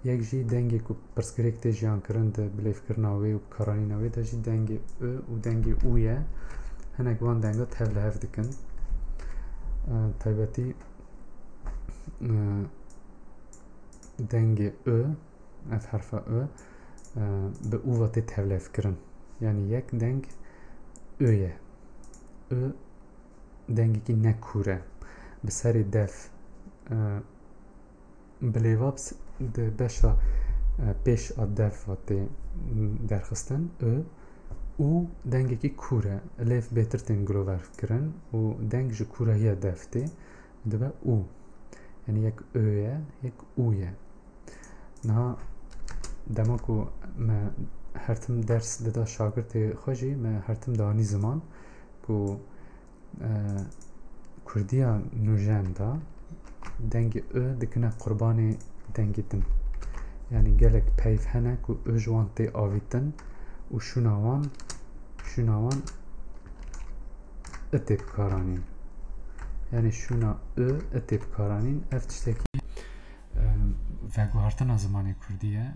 یک جی دنگی کو پرسکریک تی جیان کرن ده بلیف کرناوی و کارانی نوی ده جی دنگی او و دنگی اویه هنگ وان دنگا تهل هف دکن تایبتی دنگی او اف حرف او به او واتی تهل هف کرن یعنی یک دنگ اویه او دنگی که نکوره بسری دف بلیوابس ده بشا پیش دف واتی درخستن او دنگی که کوره لیف بهتر تنگلو ورف کرن و دنگ جو کوره هیا دفته دبا او یعنی یک اویه یک اویه نه دما کو ما هرتم درس دادا شاگرد خوشی ما هرتم دانی زمان کو کردیا نوجان دا دنگ او دکنه قربان دنگیتن یعنی گلک پیف هنه کو او جوان تی آویتن و شوناوان اتیب کارانین یعنی شونا او اتیب کارانین افتشتکی وگو هرتن از زمانی کردیه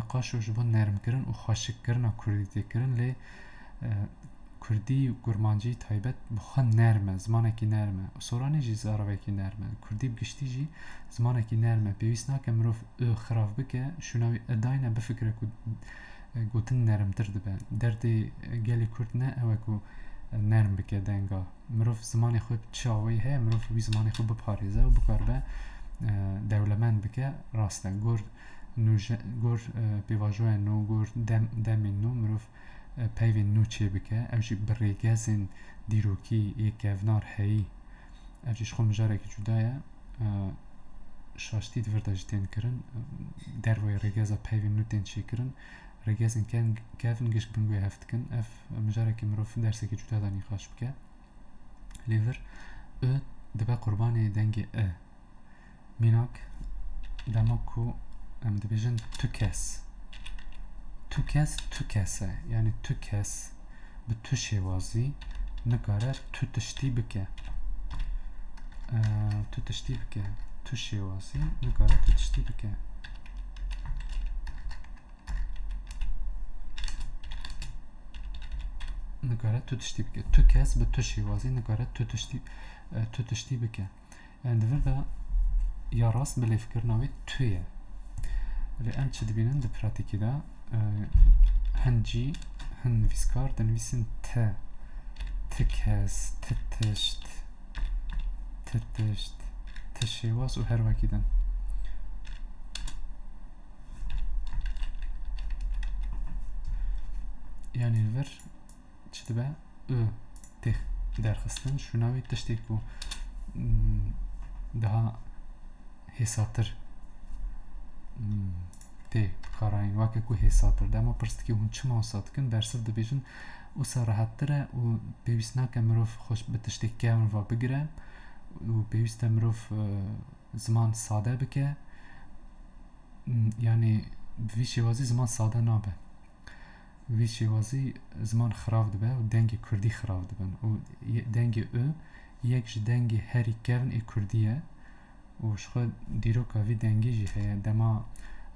قاشو جبان نرم کرن و خاشک کرن کردی تی کرن لی کردی و گرمانجی تایبت بخوان نرمه زمانه کی نرمه و سورانی جی زاروه کی نرمه کردی بگشتی جی زمانه کی نرمه پیویست ناکه مروف او خراف بکه شوناوی اداینه بفکره که گوتن نرم تر دبه دردی گلی کرد نه اوه که نرم بکه دنگا مروف زمانی خوب چاوی هی مروف وی زمانی خوب بپاریزه و بکار به دولمند بکه راسته گور پیواجوه نو گور دمی نو مروف پیوین نو چه بکه اوشی بریگزین دیروکی یک گونار هی اوشیش خو مجاره که جدایه شاشتی دورده جتین کرن دروی ریگزا پیوین نو تین چی کرن ریگزین کن گشت بنگوی هفت کن اف مجاره که مروف درسه که جدا دانی خواش بکه لیور او دبا قربان دنگ میناک دماکو ام دبیجن تو کسه یعنی تو کس به تو شوازی نگاره تو تشتی بکه تو شوازی نگاره تو تشتی بکه نگاره تو تشتی بکه تو کس به تو شوازی نگاره تو تشتی بکه یعنی دور یا راست بلیف کرناوی تویه لی ام چه دبینن ده پراتیکی دا هنجی هن ویسکار دنویسن تکس تتشت تشیواز و هر وکی دن یعنی الور چه دبه او تخ درخستن شوناوی تشتی کو daha hesatır te karayin vake ku hesatır dema pırst ki hun çima satkin bersiv dibêjin wisa rahattir e û pêwîst nake mirov xweş bi tiştekî kevin va bigire û pêwîst e mirov ziman sade bike yani bi vî şêwazî ziman sade nabe vî şêwazî ziman xirav dibe û dengê kurdî xirav dibin û dengê û yek ji dengê herî kevin ê kurdî ye û ji xwe dîroka vî dengê jî heye dema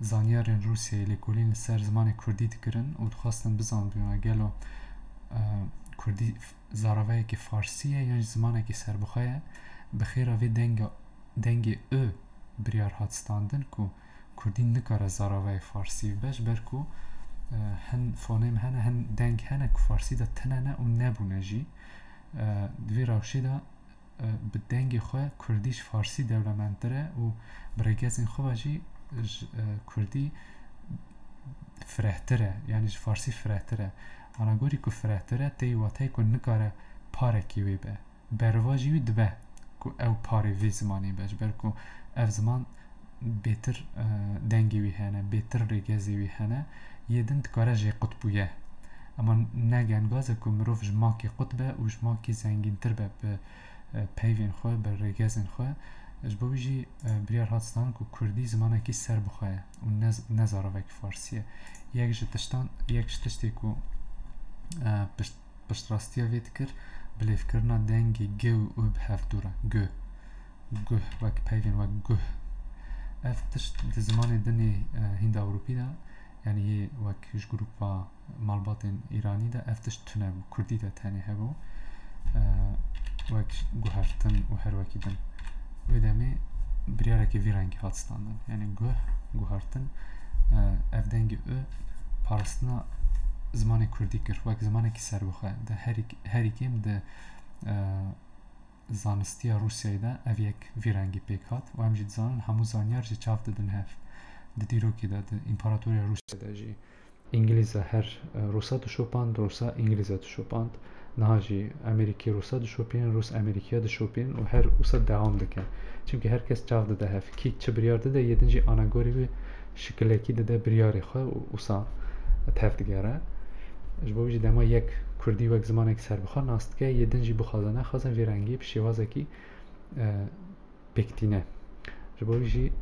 zanyarên Rûsyayê lêkolîn li ser zimanê kurdî dikirin û dixwastin bizanbûna gelo kurdî zaravayekî farsî ye yan jî zimanekî serbixwe ye bi xêra vê dengê û biryar hat standin ku kurdî nikare zaravayê farsî bibe ji ber ku hin fonêm hene hin deng hene ku farsî de tinene û nebûne jî di vê rewşê de bi dengê xwe kurdî ji farsî dewlemendtir e û bi rêgezên xwe ve jî kurdî firehtir e yani ji farsî firehtir e ana gorî ku firehtir e tê wateyê ku nikare parekî wê be berva jî wî dibe ku ew parê vê zimanê be ji ber ku ev ziman bêtir dengê wî hene bêtir rêgezê wî hene yê din dikare jê qutbûye ama ne gengaze ku mirov ji makê qut be û ji makê zengîntir be bi peyvên xwe bi rêgezên xwe ji bo wî jî biryar hat stan ku kurdî zimanekî serbixwe ye û ne zaravekî farsî ye yek ji tiştê ku piştrastiya vê dikir bilêvkirina dengê g û û bi hev dûr e guh wek peyvên wek guh ev tişt di zimanê dinê Hînda Ewropî de yani wek ji grûpa malbatên Îranî de ev tişt tune bû. Kurdî de tenê hebû wek guhertin û her wekî din. Wê demê biryarekî vî rengî hat standin. Yani guhertin ev dengê parastina zimanê Kurdî kir wek zimanekî serbixwe de herî kêm di zanistiya Rûsyayê de ev yek vî rengî pêk hat û em jî dizanin hemû zanyar ji çav didin hev. Di dîrokê de di İmparatoriya Rûsyayê de jî İngilîze her Rûsa dişopand, Rûsa İngilîze dişopand. Niha jî Amerîkî Rûsa dişopînin, Rûs Amerîkîya dişopînin û her wisa dewam dike. Çimkî herkes çav dide hev. Kî çi biryar dide yedin jî anagorî wî şikilekî dide biryarê xwe û wisa tev digere. Ji bo wî jî dema yek Kurdî wek zimanekî serbixwe nas dike, yedin jî bixwaze nexwazin vê rengî bi şêwazekî pêktîne. Ji bo wî jî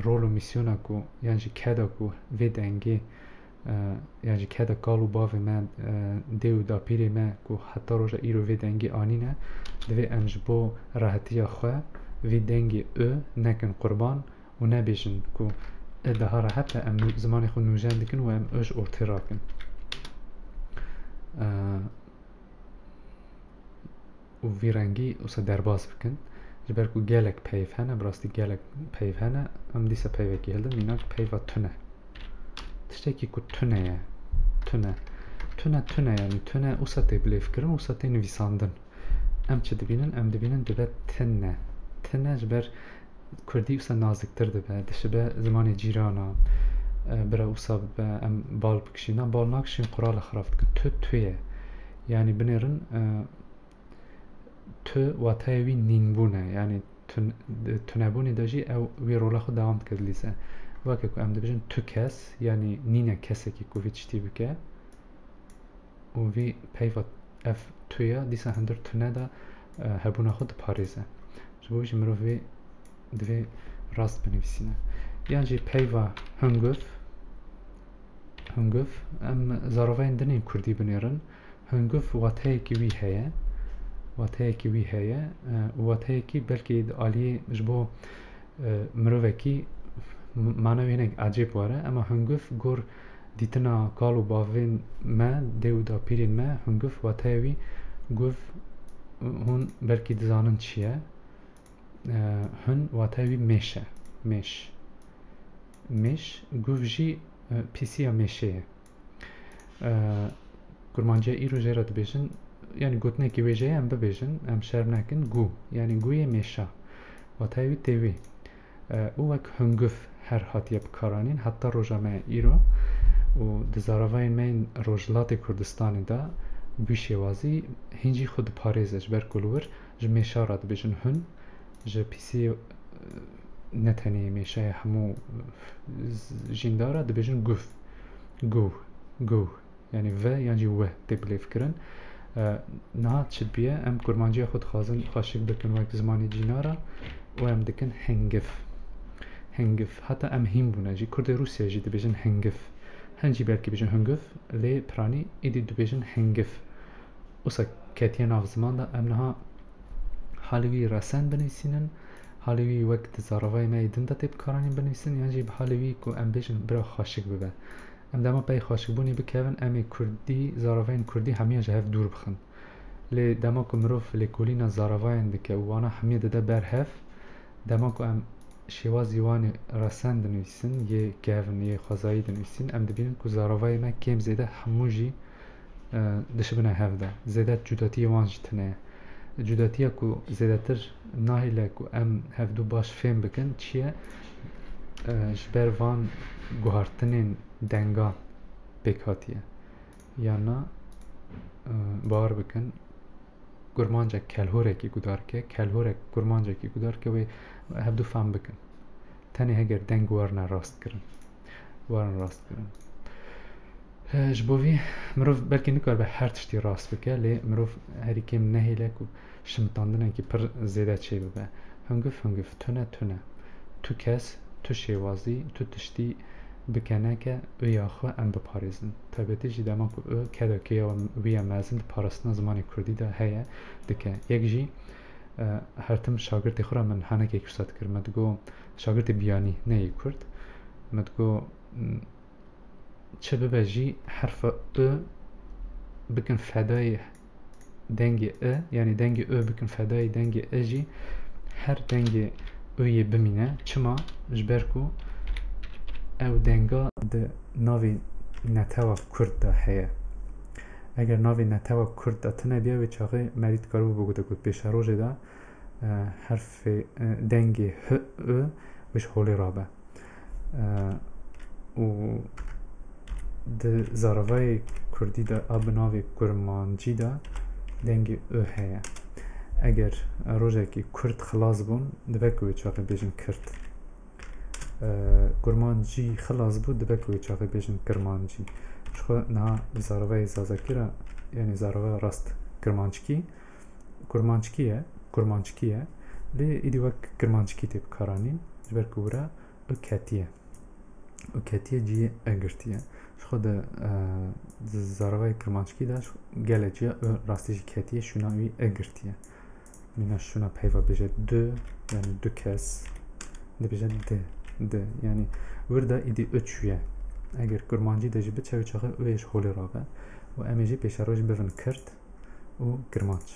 rol û misyona ku yan jî keda ku vê dengê yan jî keda kal û bavê me dê û dapîrê me ku heta roja îro vê dengê anîne divê em ji bo rahetiya xwe vê dengê nekin qurban û nebêjin ku daha rahat em zimanê xwe nûjen dikin û em ji ortê rakin. û vî rengî wisa derbas bikin ji ber ku gelek peyv hene, bi rastî gelek peyv hene, em dîsa peyvekî hildin mînak peyva tune. Tiştekî ku tune ye, tune yani tune wisa tê bilêvkirin, wisa tê nivîsandin. Em çi dibînin? Em dibînin dibe tine. Tine ji ber Kurdî wisa naziktir dibe, dişibe zimanê cîrana, bira wisa bibe em bal bikişînan, bal nakişîn qurala xirab dikin. Tüye. Yani binêrin wataya wî nînbûn e, yani tunebûnê de jî ew wê rola xwe dewam dike dilîze. Weke ku em dibêjin tu kes, yani nîne kesekî ku vê tiştî bike û vî peyva ev tuya dîsa hindir tune de hebûna xwe diparêze. Ji bo wî jî mirov vê divê rast binivîsîne. Yan jî peyva hingûv em zaravayên dinên Kurdî binêrin. Hingûv watayekî wî heye, watayekî belkî di aliyê ji bo mirovekî mana wênek acêb were, ema hingûv gor dîtina kal û bavên me, dê û dapîrên me, hingûv wataya wî guv hûn belkî dizanin çi ye. Hûn wataya wî mêş e, mêş, guv jî pîsiya mêşê ye. Kurmanciya îro jê re dibêjin, yani gotinekî wê jê em bibêjin, em şerm nekin, gu, yani guyê mêşa. Wataya wî tê wê. û wek hingûv her hatiye bikaranîn, heta roja me îro û di zaravayên me yên Rojhilatê Kurdistanê de bî şêwazî hîn jî xwe diparêze ji ber ku li wir ji mêşa re dibêjin hûn, ji pîsiyê ne tenê mêşaya hemû jîndar re dibêjin guv, yani ve yan jî we tê bilêvkirin. Niha çi biye em kurmanciya xwe dixwazin xweşik bikin wek zimanê cîna re û em dikin hingûv. Heta em hîn bûne jî Kurdê Rûsyayê jî dibêjin hingûv. Hin jî belkî bêjin hingûv, lê piranî êdî dibêjin hingûv. Wisa ketiye nav ziman de em niha halî wî resen binivîsînin, halî wî wek di zaravayê me din de tê bikaranîn binivîsin, yan jî bi halî wî ku em bêjin bira xweşik bibe. Em dema pey xweşikbûnê bikevin, em ê Kurdî, zaravayên Kurdî hemiyan ji hev dûr bixin. Lê dema ku mirov lêkolîna zaravayên dike û wana hemiye dide ber hev, dema ku em şêwazî wanê resen dinivîsin, yê kevin, yê xwezayî dinivîsin, em dibînin ku zaravayê me kêm zêde hemû jî dişibine hev de. Zêde cudatiyê wan jî tune ye. Cudatiya ku zêdetir nahêle ku em hevdû baş fêm bikin, çi ye? Ji ber van guhartinên dengan pêk hatiye. Yana bawer bikin kurmancek kelhorekî gudarke, kelhorek kurmancekî gudarke wê hevdû fehm bikin. Tenê heger deng warine rast kirin. Ji bo vî mirov belkî nikaribe her tiştî rast bike, lê mirov herî kêm nehêle ku şimtandinekî pir zêde çê bibe. Hingûv, tune. Tu kes, tu şêwazî, tu tiştî bikeneke ûya xwe em biparêzin. Taybetî jî dema ku kedekeya wî ya mezin di parastina zimanê Kurdî de heye dike. Yek jî her tim şagirtê xwe re min henekek wisa dikir, me digo شاگرد بیانی نه کرد مدگو چه ببجی حرف ا بکن فدای دنگ ا یعنی دنگ ا بکن فدای دنگ اجی هر دنگ اوی بمینه چما جبرکو او دنگا ده ناوی نتاوا کرد ده هیا اگر ناوی نتاوا کرد ده تنه بیا و چاقه مرید کارو بگوده کد پیش روژه ده حرف دنگ ه او وش هولی رابه و ده زاروای کردی ده آب ناوی کرمانجی ده دنگ او هیا اگر روژه که کرد خلاص بون دوکوی چاقه بیشن کرد کرمانجی خلاص بود دوکوی چاقه بیشن کرمانجی چخو نه زاروای زازکیره یعنی زاروای راست کرمانچکیه لی ایدی وک کرمانچکی تیب کارانین جبر کورا او کتیه جیه اگرتیه چخو ده زاروای کرمانچکی داشت گله جیه او راستیش کتیه شونا وی اگرتیه مینا شونا پیوا بیشه دو یعنی دو کس ده بیشه ده یعنی ورده ایدی اچویه اگر کرمانجی ده جی بچه و چاقه اویش خولی رابه و امیجی پیش روش بفن کرد و کرمانچ